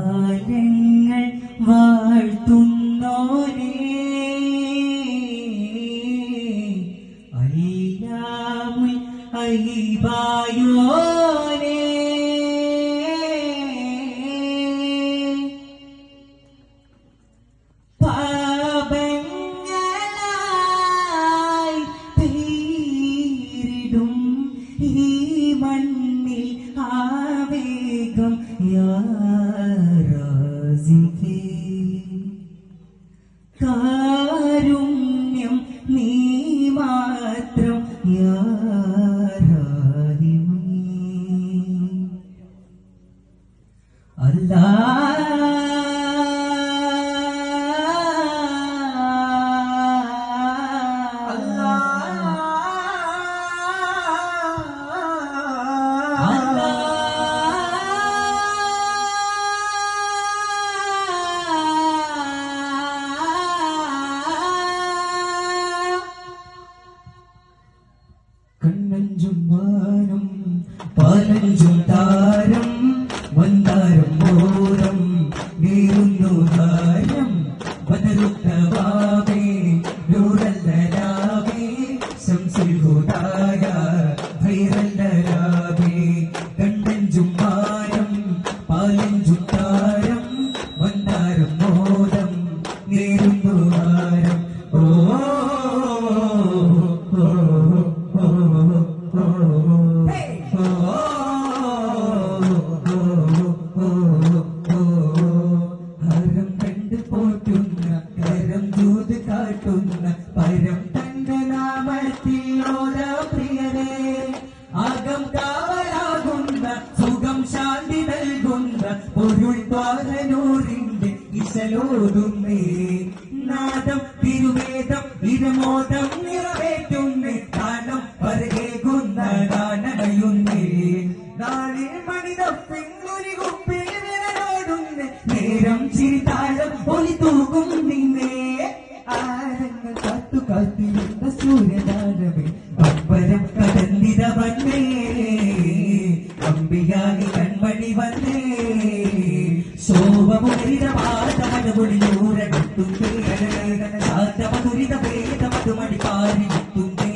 ആരങ്ങൾ വാഴ്ത്തുന്നോരേ അയ്യാമുൽ അയ്യിബായോരേ പാപങ്ങളായി തീരിടും ഈ മണ്ണിൽ ആവേഗം യാ റാസിഖേ കാരുണ്യം നീ മാത്രം യാ റഹീമേ അല്ലാഹ് കണ്ണഞ്ചും മാനം പാലഞ്ചും താരം വന്താരം മോരം വീരുന്നു ധാരം ബദറുത്തവാവേ നൂറല്ലലാവേ ശംസുൽ ഹുദായ ഖൈറല്ലലാവേ കണ്ണഞ്ചും മാനം പാലഞ്ചും താരം വന്താരം മോരം വീരുന്നു ധാരം ഓ ഹരം കണ്ട് പോറ്റുന്ന കരം ദൂത് കാട്ടുന്ന പരം തന്റെ നാമത്തിൽ ഓര പ്രിയരേ ആകം കാവലാകുന്ന സുഖം ശാന്തി നൽകുന്ന പൊരുൾ ദ്വാരനൂറിന്റെ ഇശലോതുന്നേ നാദം തിരുവേദം ഇരമോദം നിറവേറ്റുന്നേ ഗാനം പരകേകുന്ന ഗാനമയുന്നേ നാളെ മണിതപ്പിങ്ങുരി കുപ്പിൽ വിരലോടുന്നേ നേരം ചിരിതാളം ഒലി തൂകും നിന്നേ ആരങ്ങൾ കാത്തു കാത്തിരുന്ന സൂര്യദാനമേ അമ്പരം കടന്നിത വന്നേ അമ്പിയാനി കൺമണി വന്നേ ശോഭമുരിത പാതമനമൊഴിയൂരടുത്തുന്നേ സാധമധുരിത വേദമധുമണി പാരിത്തുന്നേ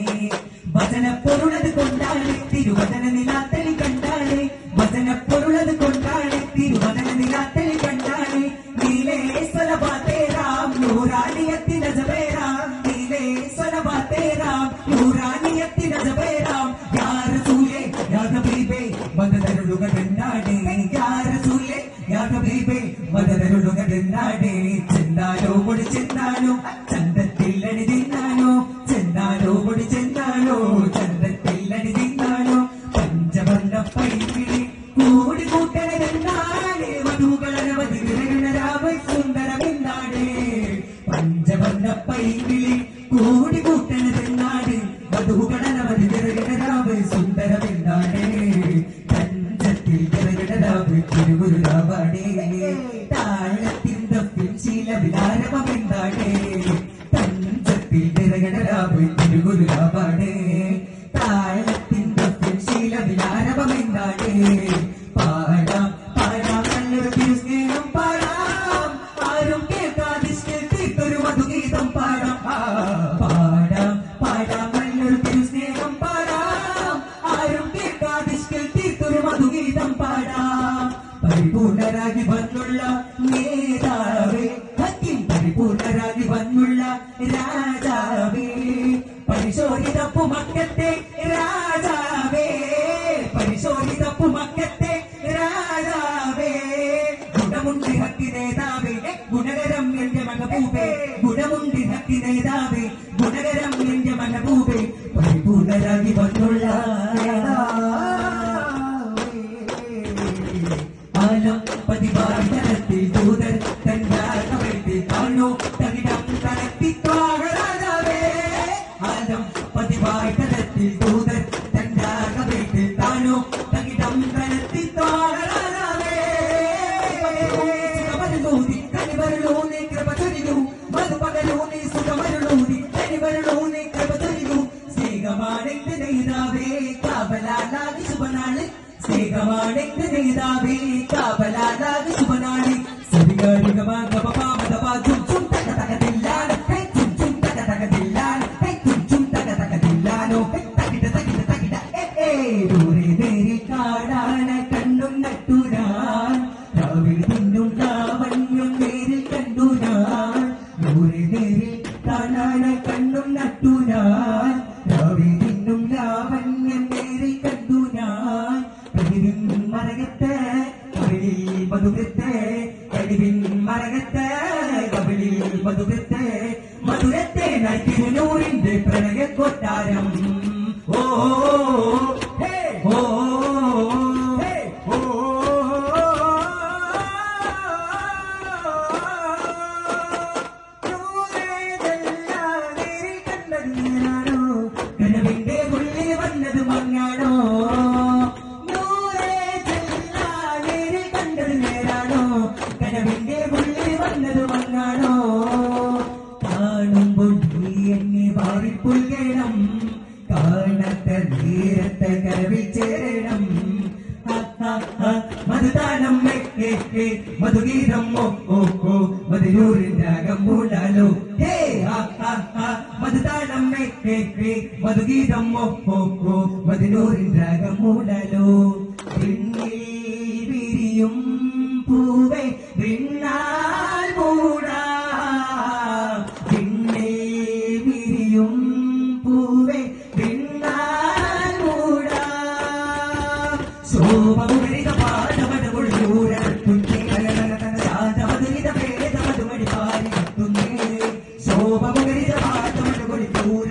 വചനപ്പൊരുളത് കൊണ്ടാണ് തിരുവചന നിലാത്തലി കണ്ടാണ് വചനപ്പൊരുളത് കൊണ്ടാണ് തിരുവചന നിലാത്തലി കണ്ടാണ് നീലേ സ്വലഭാതേരാം നൂറാനിയത്തി നജബേരാം നീലേ സ്വലഭാതേരാം നൂറാനിയത്തി നജബേരാം യാ റസൂലേ യാ ഹബീബേ മദദരുളുക കണ്ടാണ് യാ റസൂലേ യാ ഹബീബേ മദദരുളുക കണ്ടാണ് ചെന്നാലോ മുടി ചെന്നാലോ ചന്തത്തിൽ അണി തിന്നാനോ ചെന്നാലോ മുടി ചെന്നാലോ ചന്തത്തിൽ അണി തിന്നാനോ പഞ്ചവർണ്ണ പൈകിളി കൂടി കൂട്ടണെന്നാണ് വധുകളനവധി വിരകണരാവ് സുന്ദരമെന്നാണ് പഞ്ചവർണ്ണ പൈകിളി കൂടി കൂട്ടണെന്നാണ് വധുകളനവധി വിരകണരാവ് സുന്ദരമെന്നാണ് പഞ്ചത്തിൽ വിരകണരാവ് തിരുഗുരുരാവാണ് താഴത്തിൻ തപ്പിൽ ശീലവിലാരവമെന്നാണ് പഞ്ചത്തിൽ വിരകണരാവ് തിരുഗുരുരാവാണ് താഴത്തിൻ തപ്പിൽ ശീലവിലാരവമെന്നാണ് പാടാം പാടാം നല്ലൊരു തിരുസ്നേഹം പാടാം ആരും കേൾക്കാതിഷ്ടിൽ തീർത്തൊരു മധുഗീതം പാടാം പാടാം പാടാം നല്ലൊരു തിരുസ്നേഹം പാടാം ആരും കേൾക്കാതിഷ്ടിൽ തീർത്തൊരു മധുഗീതം പാടാം പരിപൂർണരാഗി വന്നുള്ള നേതാവേ ഹക്കിം പരിപൂർണരാഗി വന്നുള്ള രാജാവേ പരിശോധിതപ്പു മക്കത്തെ രാജാവേ പരിശോധിതപ്പു മക്കത്തെ രാജാവേ ഗുണമുണ്ടി ഹക്കി നേതാവേ ഗുണകരം എന്റെ മകബൂബേ ഗുണമുണ്ടി ഹക്കി നേതാവേ നേതാവേ ഗുണകരം എന്റെ മനഭൂപേ പരിപൂർണരാಗಿ വന്നുള്ള ആലം പതിവാഴ്ത്തരത്തിൽ ദൂതർ തന്നാകവെട്ടി കാണോ തകിടം തലത്തി ത്വാഗരാജാവേ ആലം പതിവാഴ്ത്തരത്തിൽ ദൂതർ തന്നാകവെട്ടി കാണോ തകിടം തലത്തി ത്വാഗരാജാവേ സുഖമരുളൂതി കനിവരുളൂനി കൃപ ചൊരിയൂ മധുപകലൂനി സുഖമരുളൂതി കനിവരുളൂനി കൃപ ചൊരിയൂ സ്നേഹമാണെന്റെ നേതാവേ കാവലാലാകി ശുഭനാള് സ്നേഹമാണെന്റെ നേതാവേ കാവലാലാകി ശുഭനാള് സരിഗരിഗമാ ഗപപാമദപാ ചും ചും തക തക ദില്ലാന ഹേ ചും ചും തക തക ദില്ലാന ഹേ ചും ചും തക തക ദില്ലാനോ ഹേ തകിട തകിട തകിട ഏ ദൂരെ നേരി കാണാന കണ്ണും നട്ടു ഞാൻ രാവിലെ തിന്നും ലാവണ്യം നേരിൽ കണ്ടു ഞാൻ ദൂരെ നേരി കാണാന കണ്ണും നട്ടു ഞാൻ രാവിലെ തിന്നും ലാവണ്യം നേരിൽ കണ്ടു ഞാൻ പ്രതിവിൻ മരകത്തെ കവിളിൽ മധുരത്തെ കഴിവിൻ മരകത്തെ കവിളിൽ മധുരത്തെ മധുരത്തെ നൈതിരുനൂറിന്റെ പ്രണയ കൊട്ടാരം ഓ ഹേ ഓ ഹേ ഓ കനവിന്റെ ഉള്ളിൽ വന്നത് മങ്ങാണോ കനവിന്റെ ഉള്ളിൽ വന്നത് മങ്ങാണോ കാണുമ്പോൾ നീ എന്നെ വാരിപ്പുൽകേണം കാണാത്ത നേരത്തെ കരവിൽ ചേരണം മധുദാനം മധുഗീതം ഓ മധുരൂരിൻ രാഗം മൂടാലോ ഹേ മധുദാനം മധുഗീതം ഓ മധുരൂരിൻ രാഗം മൂടാലോ വിരിയും പൂവേ വിണ്ണാൽ മൂടാ പിന്നെ വിരിയും പൂവേ വിണ്ണാൽ മൂടാ ശോഭമുഖരിത പാഠമടകൊള്ളൂരത്തുന്നേ ശാന്തമധുരിത ഭേദമധുമടി പാലിത്തുന്നേ ശോഭമുഖരിത പാഠമടകൊള്ളൂര